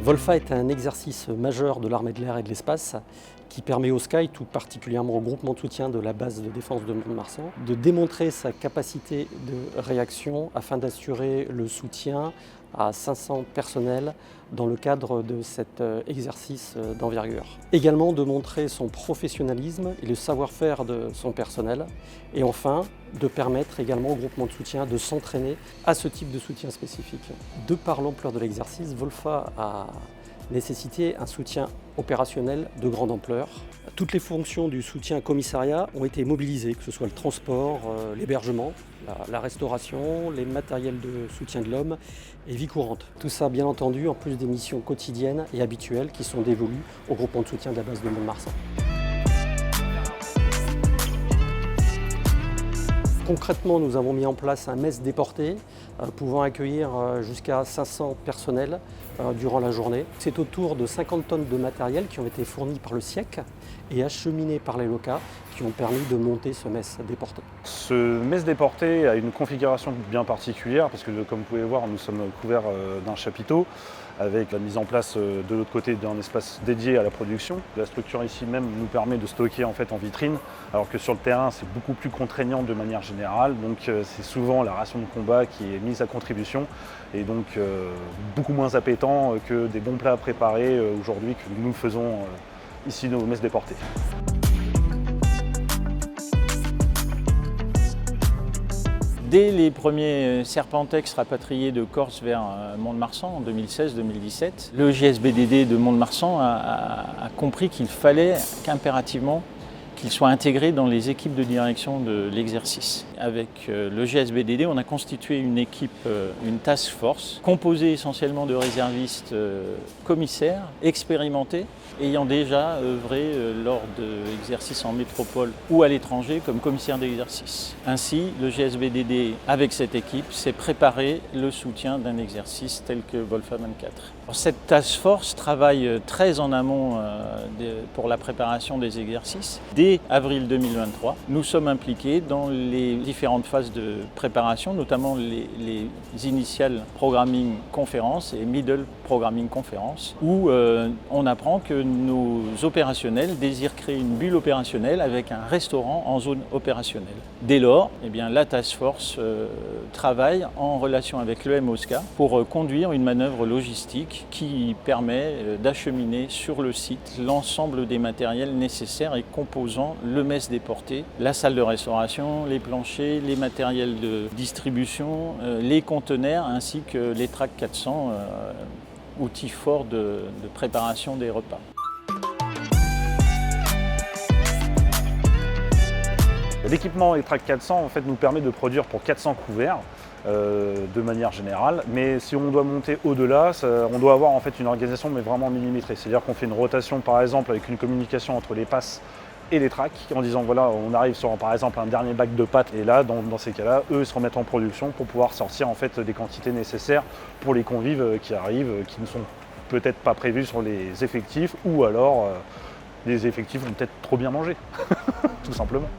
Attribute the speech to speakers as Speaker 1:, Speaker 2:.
Speaker 1: Volfa est un exercice majeur de l'armée de l'air et de l'espace qui permet au SCAI, tout particulièrement au groupement de soutien de la base de défense de Mont-de-Marsan, de démontrer sa capacité de réaction afin d'assurer le soutien à 500 personnels dans le cadre de cet exercice d'envergure. Également de montrer son professionnalisme et le savoir-faire de son personnel. Et enfin, de permettre également au groupement de soutien de s'entraîner à ce type de soutien spécifique. De par l'ampleur de l'exercice, Volfa a nécessité un soutien opérationnel de grande ampleur. Toutes les fonctions du soutien commissariat ont été mobilisées, que ce soit le transport, l'hébergement, la restauration, les matériels de soutien de l'homme et vie courante. Tout ça bien entendu en plus des missions quotidiennes et habituelles qui sont dévolues au groupement de soutien de la base de Mont-de-Marsan. Concrètement, nous avons mis en place un mess déporté pouvant accueillir jusqu'à 500 personnels durant la journée. C'est autour de 50 tonnes de matériel qui ont été fournis par le SIEC et acheminés par les LOCA qui ont permis de monter ce mess déporté.
Speaker 2: Ce mess déporté a une configuration bien particulière parce que, comme vous pouvez voir, nous sommes couverts d'un chapiteau avec la mise en place de l'autre côté d'un espace dédié à la production. La structure ici même nous permet de stocker en vitrine, alors que sur le terrain c'est beaucoup plus contraignant de manière générale, donc c'est souvent la ration de combat qui est mise à contribution et donc beaucoup moins appétant que des bons plats préparés aujourd'hui que nous faisons ici nos messes déportées.
Speaker 3: Dès les premiers Serpentex rapatriés de Corse vers Mont-de-Marsan en 2016-2017, le GSBDD de Mont-de-Marsan a compris qu'il fallait qu'impérativement qu'il soit intégré dans les équipes de direction de l'exercice. Avec le GSBDD, on a constitué une équipe, une task force, composée essentiellement de réservistes commissaires, expérimentés, ayant déjà œuvré lors d'exercices en métropole ou à l'étranger comme commissaire d'exercice. Ainsi, le GSBDD, avec cette équipe, s'est préparé le soutien d'un exercice tel que Volfa 24. Alors, cette task force travaille très en amont pour la préparation des exercices. Dès avril 2023, nous sommes impliqués dans les différentes phases de préparation, notamment les initial programming conférences et middle programming conférences, où on apprend que nos opérationnels désirent créer une bulle opérationnelle avec un restaurant en zone opérationnelle. Dès lors, la task force travaille en relation avec le MOSCA pour conduire une manœuvre logistique qui permet d'acheminer sur le site l'ensemble des matériels nécessaires et composant le mess déporté, la salle de restauration, les planchers, les matériels de distribution, les conteneurs ainsi que les TRAC 400, outils forts de préparation des repas.
Speaker 2: L'équipement les TRAC 400 nous permet de produire pour 400 couverts de manière générale, mais si on doit monter au-delà, on doit avoir une organisation mais vraiment millimétrée. C'est-à-dire qu'on fait une rotation par exemple avec une communication entre les passes et les tracks en disant voilà, on arrive sur par exemple un dernier bac de pâtes et là dans ces cas-là, eux se remettent en production pour pouvoir sortir des quantités nécessaires pour les convives qui arrivent, qui ne sont peut-être pas prévus sur les effectifs ou alors les effectifs vont peut-être trop bien manger, tout simplement.